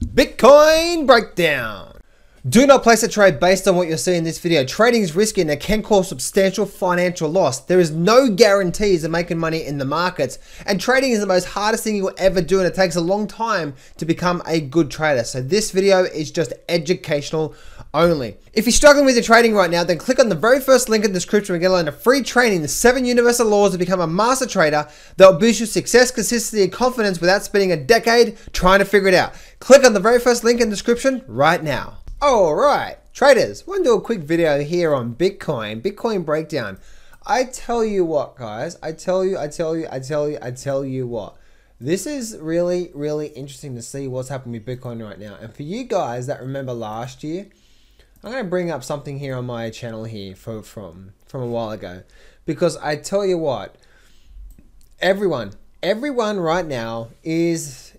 Bitcoin breakdown. Do not place a trade based on what you're seeing in this video. Trading is risky and it can cause substantial financial loss. There is no guarantees of making money in the markets, and trading is the most hardest thing you will ever do, and it takes a long time to become a good trader. So this video is just educational only. If you're struggling with your trading right now, then click on the very first link in the description and get learn a free training, the 7 universal laws to become a master trader that will boost your success, consistency, and confidence without spending a decade trying to figure it out. Click on the very first link in the description right now. Alright, traders, I want to do a quick video here on Bitcoin breakdown. I tell you what, guys, I tell you what. This is really, really interesting to see what's happening with Bitcoin right now. And for you guys that remember last year, I'm going to bring up something here on my channel here from a while ago. Because I tell you what, everyone right now is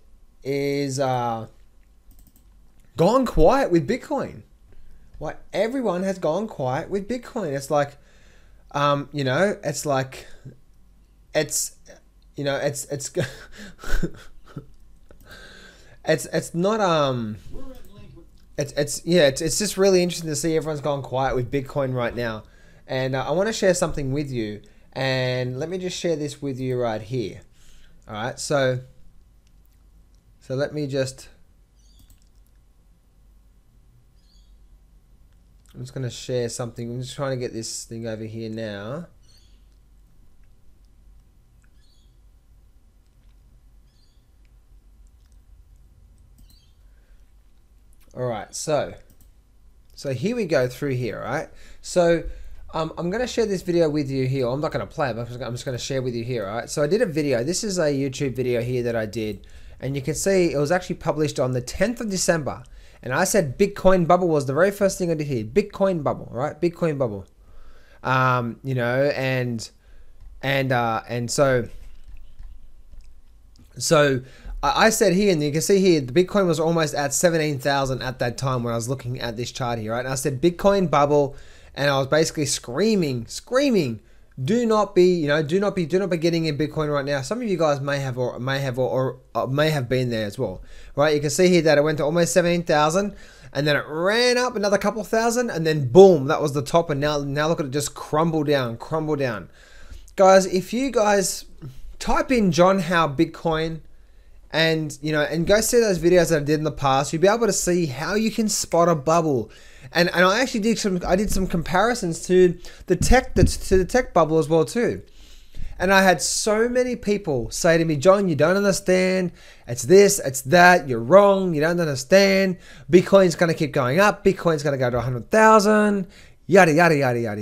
gone quiet with Bitcoin. Like, everyone has gone quiet with Bitcoin. It's like, you know, it's like, it's just really interesting to see everyone's gone quiet with Bitcoin right now. And I want to share something with you, and let me just share this with you right here. All right, so let me just, I'm just going to share something. I'm just trying to get this thing over here now. Alright, so here we go through here, right? So I'm going to share this video with you here. I'm not going to play it, but I'm just going to share with you here, alright? So I did a video. This is a YouTube video here that I did. And you can see it was actually published on the 10th of December. And I said Bitcoin bubble was the very first thing I did here. Bitcoin bubble, right? Bitcoin bubble. You know, and so I said here, and you can see here, the Bitcoin was almost at 17,000 at that time when I was looking at this chart here, right? And I said Bitcoin bubble, and I was basically screaming, do not be getting in Bitcoin right now. Some of you guys may have been there as well, right? You can see here that it went to almost 17,000, and then it ran up another couple thousand, and then boom, that was the top. And now look at it just crumble down. Guys, if you guys type in John Howe Bitcoin, and go see those videos that I did in the past, you'll be able to see how you can spot a bubble. And I actually did some comparisons to the tech bubble as well too. And I had so many people say to me, John, you don't understand. It's this, it's that. You're wrong. You don't understand. Bitcoin's going to keep going up. Bitcoin's going to go to 100,000. Yada yada yada yada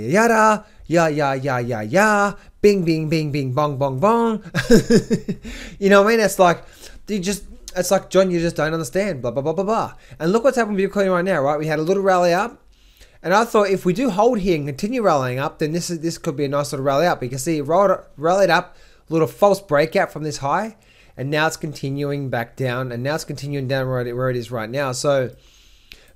yada. Yeah. Bing bing bing bing bong bong bong. You know what I mean? It's like it's like, John, you just don't understand, blah, blah, blah, blah, blah. And look what's happened with Bitcoin right now, right? We had a little rally up, and I thought if we do hold here and continue rallying up, then this could be a nice little rally up. You can see it rallied up, a little false breakout from this high, and now it's continuing back down, and now it's continuing down where it is right now. So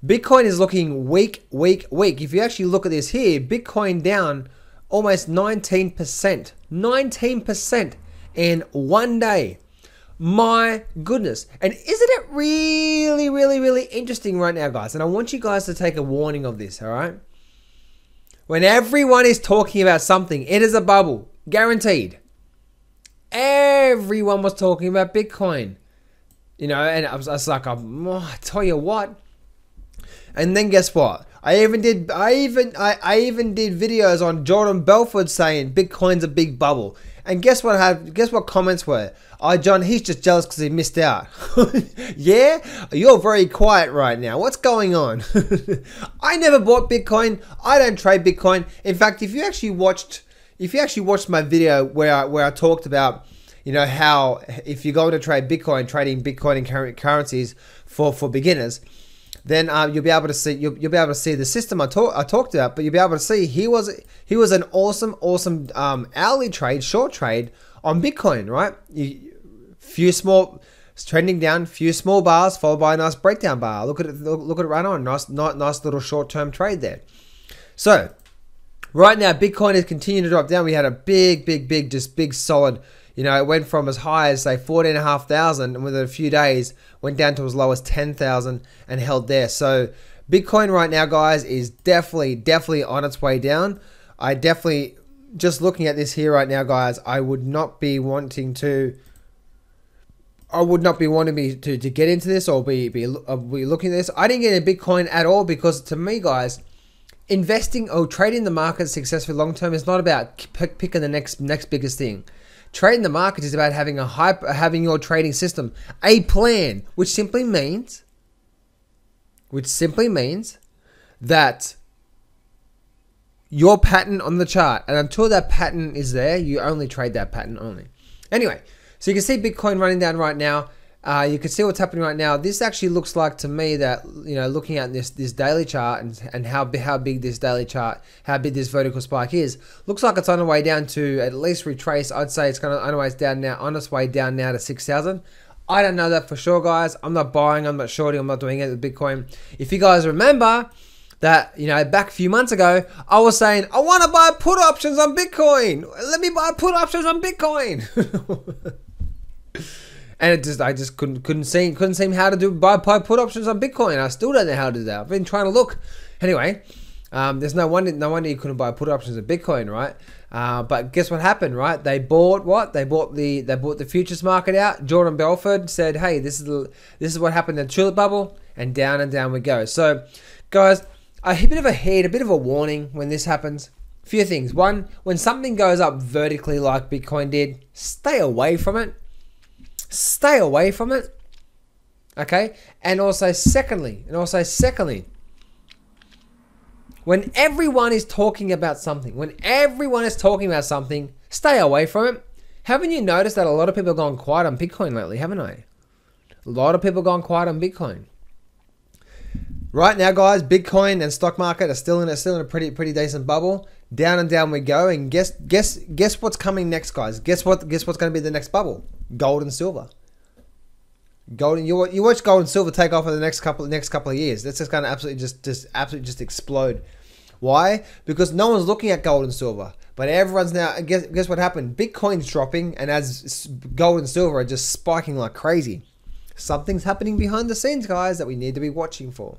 Bitcoin is looking weak. If you actually look at this here, Bitcoin down almost 19% in one day. My goodness. And isn't it really, really, really interesting right now, guys? And I want you guys to take a warning of this, all right? When everyone is talking about something, it is a bubble, guaranteed. Everyone was talking about Bitcoin, and I was like, I tell you what. And then guess what? I even did videos on Jordan Belfort saying Bitcoin's a big bubble. And guess what comments were? Oh, John, he's just jealous because he missed out. Yeah? You're very quiet right now. What's going on? I never bought Bitcoin. I don't trade Bitcoin. In fact, if you actually watched my video where I talked about, how if you're going to trade Bitcoin, trading Bitcoin and currencies for beginners, then you'll be able to see the system I talked about. But you'll be able to see he was an awesome hourly trade, short trade on Bitcoin, right? Trending down, few small bars followed by a nice breakdown bar. Look at it right on. Nice little short-term trade there. So right now Bitcoin is continuing to drop down. We had a big solid You know, it went from as high as say 14,500, and within a few days went down to as low as 10,000 and held there. So Bitcoin right now, guys, is definitely on its way down. I definitely, just looking at this here right now, guys, I would not be wanting to get into this or be looking at this. I didn't get into Bitcoin at all because, to me, guys, investing or trading the market successfully long term is not about picking the next biggest thing. Trading the market is about having your trading system, a plan, which simply means that your pattern on the chart, and until that pattern is there, you only trade that pattern only. Anyway, so you can see Bitcoin running down right now. You can see what's happening right now. This actually looks like to me that, you know, looking at this daily chart and how big this daily chart, how big this vertical spike is, looks like it's on the way down to at least retrace. I'd say it's on its way down now to 6,000. I don't know that for sure, guys. I'm not buying, I'm not shorting, I'm not doing it with Bitcoin. If you guys remember that, you know, back a few months ago, I was saying, I want to buy put options on Bitcoin. Let me buy put options on Bitcoin. And I just couldn't see how to buy put options on Bitcoin. I still don't know how to do that. I've been trying to look. Anyway, there's no wonder you couldn't buy put options on Bitcoin, right? But guess what happened, right? They bought what? They bought the futures market out. Jordan Belfort said, "Hey, this is what happened in the tulip bubble," and down we go. So, guys, a bit of a head, a bit of a warning when this happens. A few things. One, when something goes up vertically like Bitcoin did, stay away from it. Stay away from it. Okay? And also secondly, when everyone is talking about something, stay away from it. Haven't you noticed that a lot of people have gone quiet on Bitcoin lately, haven't I? A lot of people have gone quiet on Bitcoin. Right now, guys, Bitcoin and stock market are still in a pretty decent bubble. Down and down we go. And guess what's coming next, guys? Guess what's going to be the next bubble? Gold and silver. You watch gold and silver take off in the next couple of years. That's just going to absolutely explode. Why? Because no one's looking at gold and silver, but everyone's now. Guess what happened? Bitcoin's dropping, and as gold and silver are just spiking like crazy. Something's happening behind the scenes, guys, that we need to be watching for.